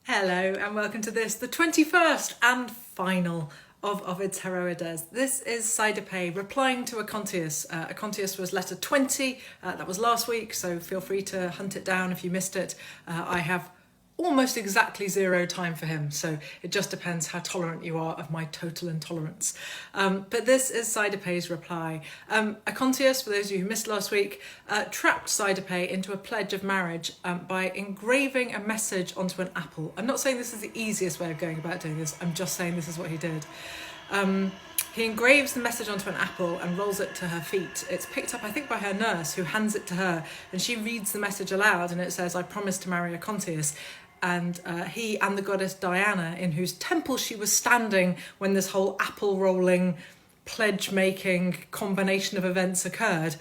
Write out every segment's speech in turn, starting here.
Hello and welcome to this, the 21st and final of Ovid's Heroides. This is Cydippe replying to Acontius. Acontius was letter 20, that was last week, so feel free to hunt it down if you missed it. I have almost exactly zero time for him, so it just depends how tolerant you are of my total intolerance. But this is Cydippe's reply. Acontius, for those of you who missed last week, trapped Cydippe into a pledge of marriage by engraving a message onto an apple. I'm not saying this is the easiest way of going about doing this, I'm just saying this is what he did. He engraves the message onto an apple and rolls it to her feet. It's picked up, I think, by her nurse, who hands it to her, and she reads the message aloud, and it says, "I promise to marry Acontius." And he and the goddess Diana, in whose temple she was standing when this whole apple-rolling, pledge-making combination of events occurred,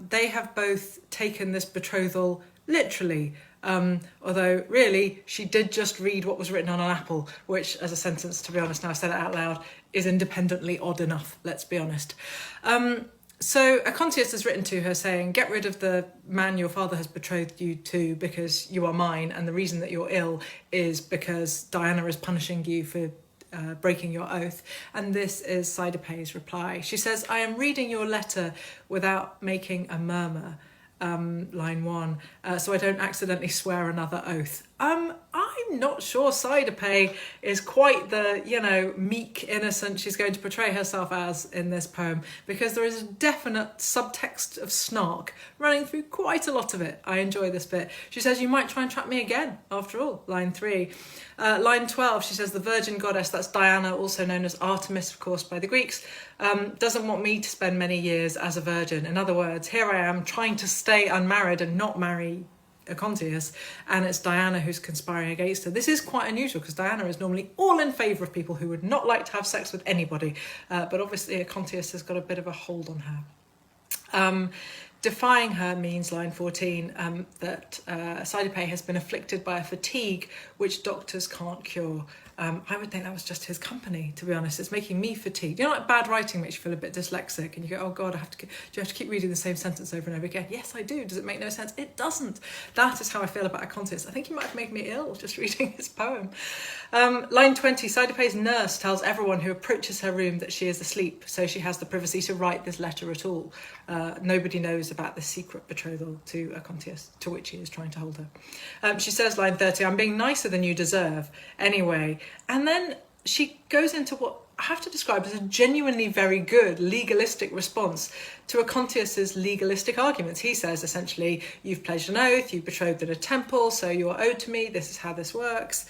they have both taken this betrothal literally. Although really she did just read what was written on an apple, which as a sentence, to be honest, now I've said it out loud, is independently odd enough, let's be honest. So Acontius has written to her saying, get rid of the man your father has betrothed you to because you are mine, and the reason that you're ill is because Diana is punishing you for breaking your oath. And this is Cydippe's reply. She says, I am reading your letter without making a murmur. Line 1, so I don't accidentally swear another oath. I'm not sure Cydippe is quite the, meek innocent she's going to portray herself as in this poem, because there is a definite subtext of snark running through quite a lot of it. I enjoy this bit. She says, you might try and trap me again, after all, line 3. Line 12, she says, the virgin goddess, that's Diana, also known as Artemis, of course, by the Greeks, doesn't want me to spend many years as a virgin. In other words, here I am trying to stay unmarried and not marry Acontius, and it's Diana who's conspiring against her. This is quite unusual because Diana is normally all in favour of people who would not like to have sex with anybody, but obviously Acontius has got a bit of a hold on her. Defying her means, line 14, that Cydippe has been afflicted by a fatigue which doctors can't cure. I would think that was just his company, to be honest. It's making me fatigued. You know, like bad writing makes you feel a bit dyslexic and you go, oh God, do you have to keep reading the same sentence over and over again? Yes, I do. Does it make no sense? It doesn't. That is how I feel about Acontius. I think he might have made me ill just reading his poem. Line 20, Cydippe's nurse tells everyone who approaches her room that she is asleep, so she has the privacy to write this letter at all. Nobody knows about the secret betrothal to Acontius, to which he is trying to hold her. She says, line 30, I'm being nicer than you deserve. Anyway, and then she goes into what I have to describe as a genuinely very good legalistic response to Acontius's legalistic arguments. He says, essentially, you've pledged an oath, you've betrothed in a temple, so you're owed to me, this is how this works.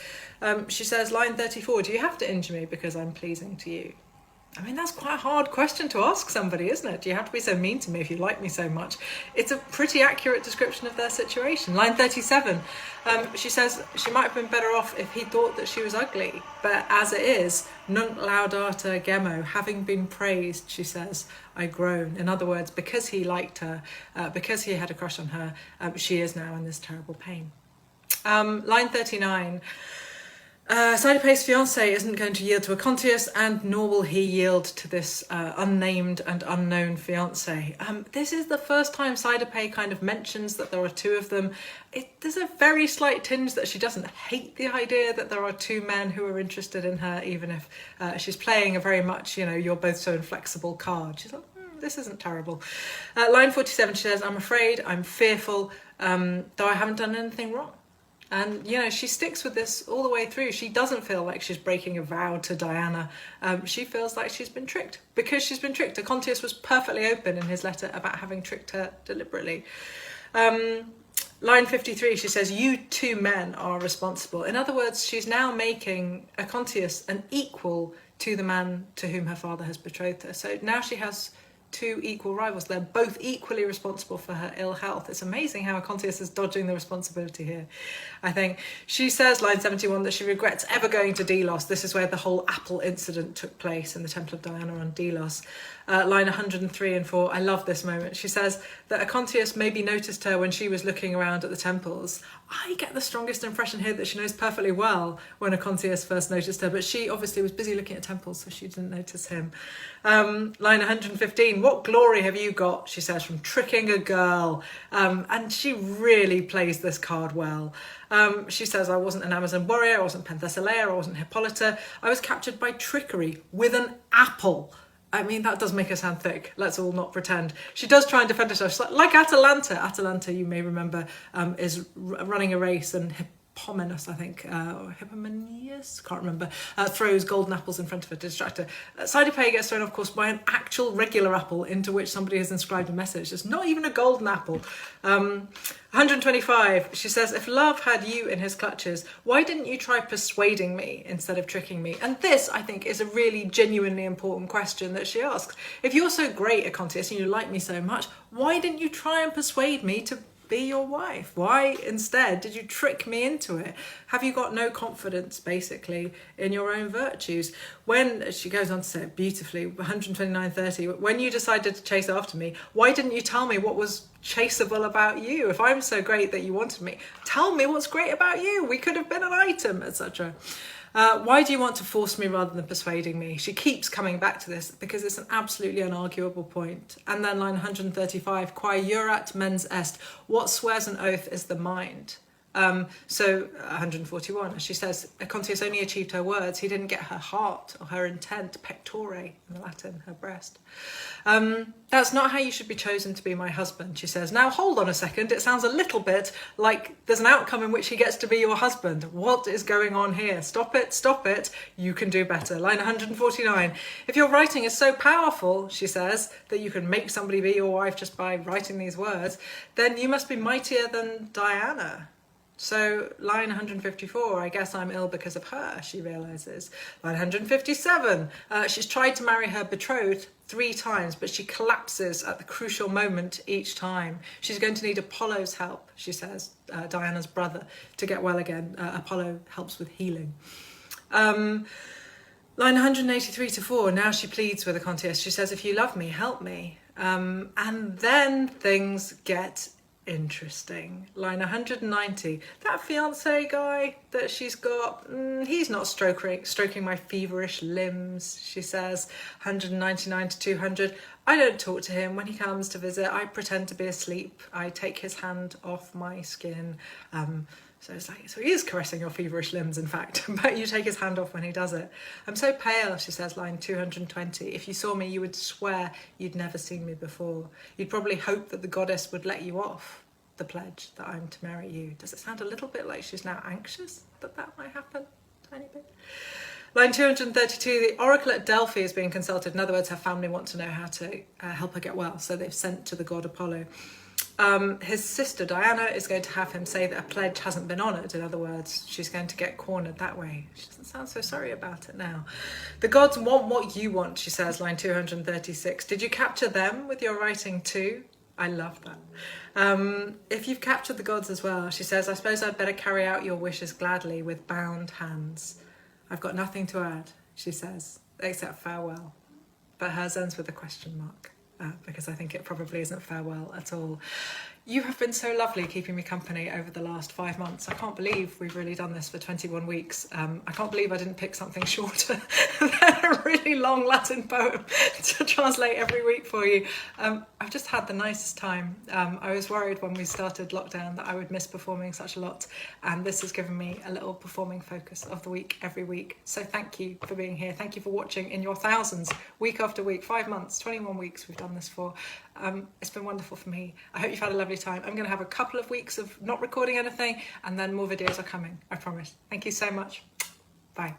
She says, line 34, do you have to injure me because I'm pleasing to you? I mean, that's quite a hard question to ask somebody, isn't it? Do you have to be so mean to me if you like me so much? It's a pretty accurate description of their situation. Line 37, she says she might have been better off if he thought that she was ugly. But as it is, nunc laudata gemo, having been praised, she says, I groan. In other words, because he liked her, because he had a crush on her, she is now in this terrible pain. Line 39, Cydippe's fiancé isn't going to yield to Acontius, and nor will he yield to this unnamed and unknown fiancé. This is the first time Cydippe kind of mentions that there are two of them. There's a very slight tinge that she doesn't hate the idea that there are two men who are interested in her, even if she's playing a very much, you're both so inflexible card. She's like, this isn't terrible. Line 47, she says, I'm afraid, I'm fearful, though I haven't done anything wrong. And, she sticks with this all the way through. She doesn't feel like she's breaking a vow to Diana. She feels like she's been tricked. Because she's been tricked. Acontius was perfectly open in his letter about having tricked her deliberately. Line 53, she says, you two men are responsible. In other words, she's now making Acontius an equal to the man to whom her father has betrothed her. So now she has two equal rivals. They're both equally responsible for her ill health. It's amazing how Acontius is dodging the responsibility here, I think. She says, line 71, that she regrets ever going to Delos. This is where the whole apple incident took place in the Temple of Diana on Delos. Line 103 and 4, I love this moment. She says that Acontius maybe noticed her when she was looking around at the temples. I get the strongest impression here that she knows perfectly well when Acontius first noticed her, but she obviously was busy looking at temples, so she didn't notice him. Line 115, what glory have you got, she says, from tricking a girl? And she really plays this card well. She says, I wasn't an Amazon warrior, I wasn't Penthesilea, I wasn't Hippolyta. I was captured by trickery with an apple. I mean, that does make her sound thick. Let's all not pretend. She does try and defend herself. She's like Atalanta. Atalanta, you may remember, is running a race, and Hippomenes, I think, or Hippomenes, can't remember, throws golden apples in front of her to distract her. Cydippe gets thrown, of course, by an actual regular apple into which somebody has inscribed a message. It's not even a golden apple. 125, she says, if love had you in his clutches, why didn't you try persuading me instead of tricking me? And this, I think, is a really genuinely important question that she asks. If you're so great, Acontius, and you like me so much, why didn't you try and persuade me to be your wife? Why instead did you trick me into it? Have you got no confidence, basically, in your own virtues? When, she goes on to say it beautifully, 129:30, when you decided to chase after me, why didn't you tell me what was chaseable about you? If I'm so great that you wanted me, tell me what's great about you. We could have been an item, etc. Why do you want to force me rather than persuading me? She keeps coming back to this because it's an absolutely unarguable point. And then line 135, quae jurat mens est, what swears an oath is the mind. So 141, she says, Acontius only achieved her words, he didn't get her heart or her intent, pectore in Latin, her breast. That's not how you should be chosen to be my husband, she says. Now hold on a second, it sounds a little bit like there's an outcome in which he gets to be your husband. What is going on here? Stop it, you can do better. Line 149, if your writing is so powerful, she says, that you can make somebody be your wife just by writing these words, then you must be mightier than Diana. So line 154, I guess I'm ill because of her, she realises. Line 157, she's tried to marry her betrothed 3 times, but she collapses at the crucial moment each time. She's going to need Apollo's help, she says, Diana's brother, to get well again. Apollo helps with healing. Line 183-4, now she pleads with Acontius. She says, if you love me, help me. And then things get interesting. Line 190, that fiance guy that she's got, he's not stroking my feverish limbs, she says. 199-200, I don't talk to him when he comes to visit. I pretend to be asleep. I take his hand off my skin. So it's like, so he is caressing your feverish limbs, in fact, but you take his hand off when he does it. I'm so pale, she says, line 220. If you saw me, you would swear you'd never seen me before. You'd probably hope that the goddess would let you off the pledge that I'm to marry you. Does it sound a little bit like she's now anxious that that might happen? Tiny bit. Line 232, the oracle at Delphi is being consulted. In other words, her family want to know how to help her get well, so they've sent to the god Apollo. His sister Diana is going to have him say that a pledge hasn't been honoured. In other words, she's going to get cornered that way. She doesn't sound so sorry about it now. The gods want what you want, she says, line 236. Did you capture them with your writing too? I love that. If you've captured the gods as well, she says, I suppose I'd better carry out your wishes gladly with bound hands. I've got nothing to add, she says, except farewell. But hers ends with a question mark. Because I think it probably isn't farewell at all. You have been so lovely keeping me company over the last 5 months. I can't believe we've really done this for 21 weeks. I can't believe I didn't pick something shorter than a really long Latin poem to translate every week for you. I've just had the nicest time. I was worried when we started lockdown that I would miss performing such a lot, and this has given me a little performing focus of the week every week. So thank you for being here. Thank you for watching in your thousands, week after week, 5 months, 21 weeks we've done this for. It's been wonderful for me. I hope you've had a lovely time. I'm going to have a couple of weeks of not recording anything, and then more videos are coming, I promise. Thank you so much. Bye.